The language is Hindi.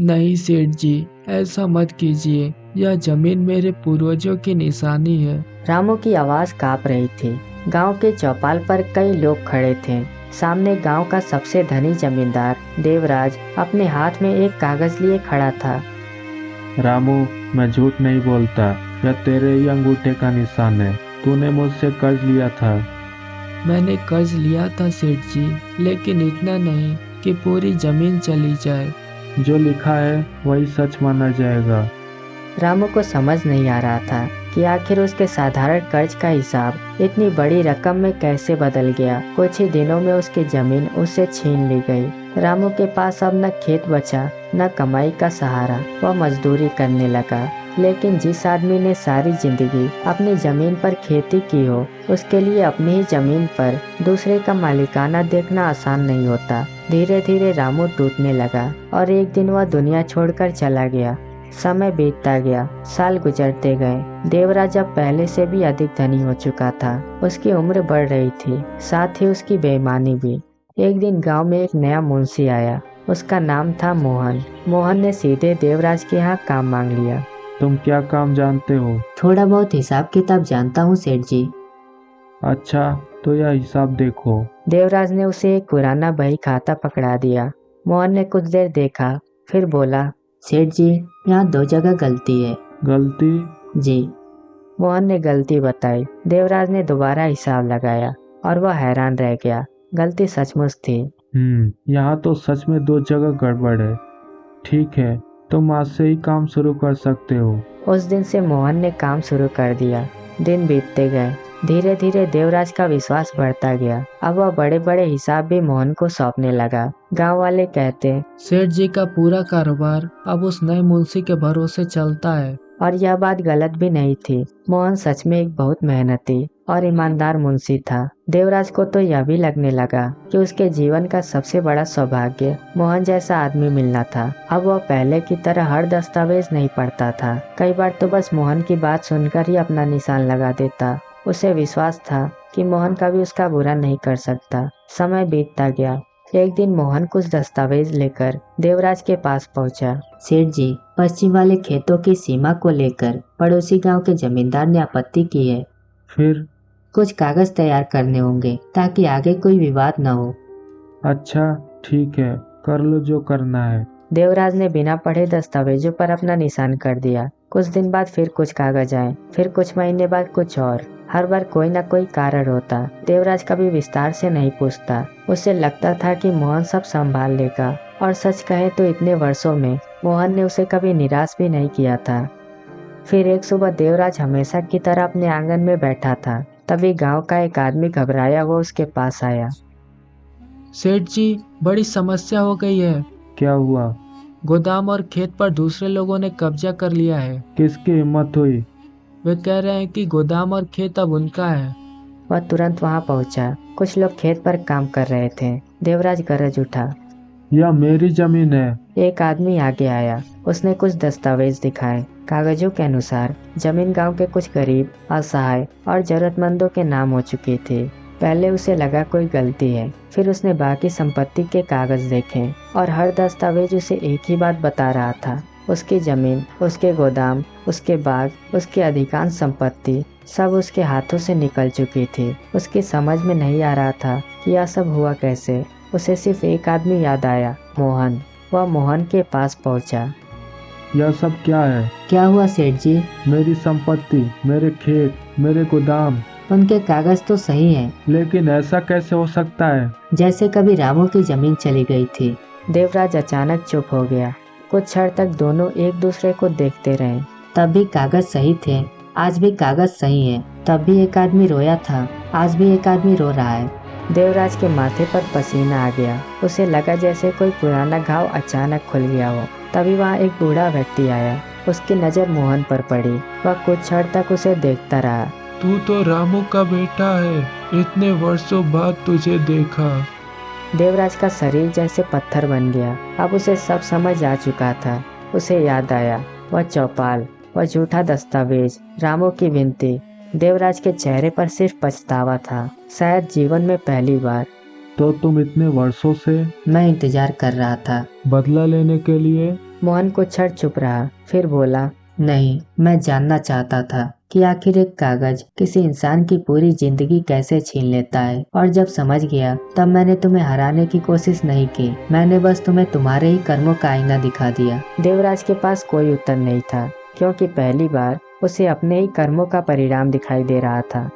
नहीं सेठ जी, ऐसा मत कीजिए। यह जमीन मेरे पूर्वजों की निशानी है। रामू की आवाज कांप रही थी। गांव के चौपाल पर कई लोग खड़े थे। सामने गांव का सबसे धनी जमींदार देवराज अपने हाथ में एक कागज लिए खड़ा था। रामू, मैं झूठ नहीं बोलता। यह तेरे ही अंगूठे का निशान है। तूने मुझसे कर्ज लिया था। मैंने कर्ज लिया था सेठ जी, लेकिन इतना नहीं कि पूरी जमीन चली जाए। जो लिखा है वही सच माना जाएगा। रामू को समझ नहीं आ रहा था कि आखिर उसके साधारण कर्ज का हिसाब इतनी बड़ी रकम में कैसे बदल गया। कुछ ही दिनों में उसकी जमीन उससे छीन ली गई। रामू के पास अब न खेत बचा, न कमाई का सहारा। वह मजदूरी करने लगा, लेकिन जिस आदमी ने सारी जिंदगी अपनी जमीन पर खेती की हो, उसके लिए अपनी ही जमीन पर दूसरे का मालिकाना देखना आसान नहीं होता। धीरे धीरे रामू टूटने लगा और एक दिन वह दुनिया छोड़कर चला गया। समय बीतता गया, साल गुजरते गए। देवराज अब पहले से भी अधिक धनी हो चुका था। उसकी उम्र बढ़ रही थी, साथ ही उसकी बेईमानी भी। एक दिन गांव में एक नया मुंशी आया। उसका नाम था मोहन। मोहन ने सीधे देवराज के यहाँ काम मांग लिया। तुम क्या काम जानते हो? थोड़ा बहुत हिसाब किताब जानता हूँ सेठ जी। अच्छा, तो यह हिसाब देखो। देवराज ने उसे एक पुराना बही खाता पकड़ा दिया। मोहन ने कुछ देर देखा, फिर बोला, सेठ जी, यहाँ दो जगह गलती है। गलती? जी। मोहन ने गलती बताई। देवराज ने दोबारा हिसाब लगाया और वह हैरान रह गया। गलती सचमुच थी। यहाँ तो सच में दो जगह गड़बड़ है। ठीक है, तुम आज से ही काम शुरू कर सकते हो। उस दिन से मोहन ने काम शुरू कर दिया। दिन बीतते गए। धीरे धीरे देवराज का विश्वास बढ़ता गया। अब वह बड़े बड़े हिसाब भी मोहन को सौंपने लगा। गांव वाले कहते, सेठ जी का पूरा कारोबार अब उस नए मुंशी के भरोसे चलता है। और यह बात गलत भी नहीं थी। मोहन सच में एक बहुत मेहनती और ईमानदार मुंशी था। देवराज को तो यह भी लगने लगा कि उसके जीवन का सबसे बड़ा सौभाग्य मोहन जैसा आदमी मिलना था। अब वह पहले की तरह हर दस्तावेज नहीं पढ़ता था। कई बार तो बस मोहन की बात सुनकर ही अपना निशान लगा देता। उसे विश्वास था कि मोहन कभी उसका बुरा नहीं कर सकता। समय बीतता गया। एक दिन मोहन कुछ दस्तावेज लेकर देवराज के पास पहुंचा। सेठ जी, पश्चिम वाले खेतों की सीमा को लेकर पड़ोसी गांव के जमींदार ने आपत्ति की है। फिर? कुछ कागज तैयार करने होंगे ताकि आगे कोई विवाद न हो। अच्छा, ठीक है, कर लो जो करना है। देवराज ने बिना पढ़े दस्तावेजों पर अपना निशान कर दिया। कुछ दिन बाद फिर कुछ कागज आए, फिर कुछ महीने बाद कुछ और। हर बार कोई न कोई कारण होता। देवराज कभी विस्तार से नहीं पूछता। उसे लगता था कि मोहन सब संभाल लेगा। और सच कहे तो इतने वर्षों में मोहन ने उसे कभी निराश भी नहीं किया था। फिर एक सुबह देवराज हमेशा की तरह अपने आंगन में बैठा था। तभी गांव का एक आदमी घबराया हुआ उसके पास आया। सेठ जी, बड़ी समस्या हो गई है। क्या हुआ? गोदाम और खेत पर दूसरे लोगों ने कब्जा कर लिया है। किसकी हिम्मत हुई? वे कह रहे हैं कि गोदाम और खेत अब उनका है। वह तुरंत वहां पहुंचा। कुछ लोग खेत पर काम कर रहे थे। देवराज गरज उठा, यह मेरी जमीन है। एक आदमी आगे आया। उसने कुछ दस्तावेज दिखाए। कागजों के अनुसार जमीन गांव के कुछ गरीब, असहाय और जरूरतमंदों के नाम हो चुकी थी। पहले उसे लगा कोई गलती है। फिर उसने बाकी संपत्ति के कागज देखे और हर दस्तावेज उसे एक ही बात बता रहा था। उसकी जमीन, उसके गोदाम, उसके बाग, उसकी अधिकांश संपत्ति सब उसके हाथों से निकल चुकी थी। उसकी समझ में नहीं आ रहा था कि यह सब हुआ कैसे। उसे सिर्फ एक आदमी याद आया, मोहन। वह मोहन के पास पहुंचा। यह सब क्या है? क्या हुआ सेठ जी? मेरी संपत्ति, मेरे खेत, मेरे गोदाम। उनके कागज तो सही हैं, लेकिन ऐसा कैसे हो सकता है? जैसे कभी रामू की जमीन चली गई थी। देवराज अचानक चुप हो गया। कुछ क्षण तक दोनों एक दूसरे को देखते रहे। तब भी कागज सही थे, आज भी कागज सही है। तब भी एक आदमी रोया था, आज भी एक आदमी रो रहा है। देवराज के माथे पर पसीना आ गया। उसे लगा जैसे कोई पुराना घाव अचानक खुल गया हो। तभी वहाँ एक बूढ़ा व्यक्ति आया। उसकी नजर मोहन पर पड़ी। वह कुछ क्षण तक उसे देखता रहा। तू तो रामू का बेटा है, इतने वर्षों बाद तुझे देखा। देवराज का शरीर जैसे पत्थर बन गया। अब उसे सब समझ आ चुका था। उसे याद आया, वह चौपाल, वह झूठा दस्तावेज, रामू की विनती। देवराज के चेहरे पर सिर्फ पछतावा था, शायद जीवन में पहली बार। तो तुम इतने वर्षों से मैं इंतजार कर रहा था। बदला लेने के लिए? मोहन कुछ क्षण चुप रहा, फिर बोला, नहीं, मैं जानना चाहता था कि आखिर एक कागज किसी इंसान की पूरी जिंदगी कैसे छीन लेता है। और जब समझ गया तब मैंने तुम्हें हराने की कोशिश नहीं की, मैंने बस तुम्हें तुम्हारे ही कर्मों का आईना दिखा दिया। देवराज के पास कोई उत्तर नहीं था, क्योंकि पहली बार उसे अपने ही कर्मों का परिणाम दिखाई दे रहा था।